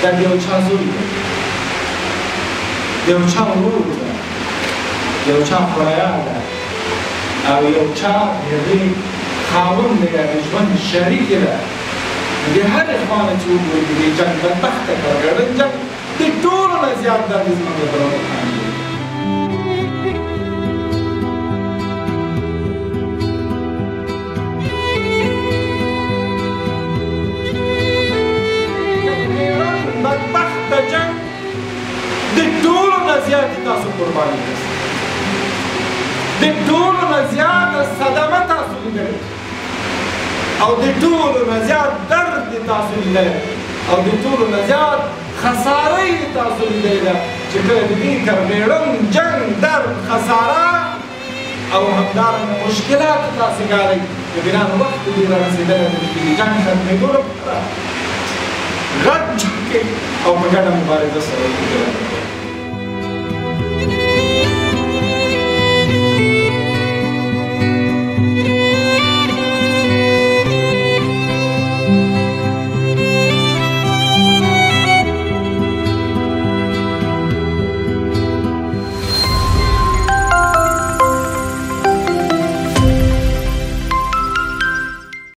دا د یو چا زوی دی د یو چا ورور ده د یو چا خوریا ده او یو چا د هغې خاوند دی یا د ژوند شریک ده د هرې خوا نه چې وګورې د دې جنګ بدبخته کرګړن جنګ د ټولو نه زیات درد زموږ د دولت خان دی بدبخته جنګ د ټولو نه زیاتې تاسو قرباني کړئ د ټولو نه زیاته صدمه تاسو لیدلې او د ټولو نه زیات درد تاسو لیدلی او د ټولو نه زیات خساره یې تاسو لیدلې ده چې کله د دې کرغېړن جنګ درد خساره او همدارنګه مشکلات تاسې ګالئ د بنان وخت دې رارسېدلی ده چې د جنګ ختمېدو لپاره غټ جنګ کوي او په ګډه مبارزه سره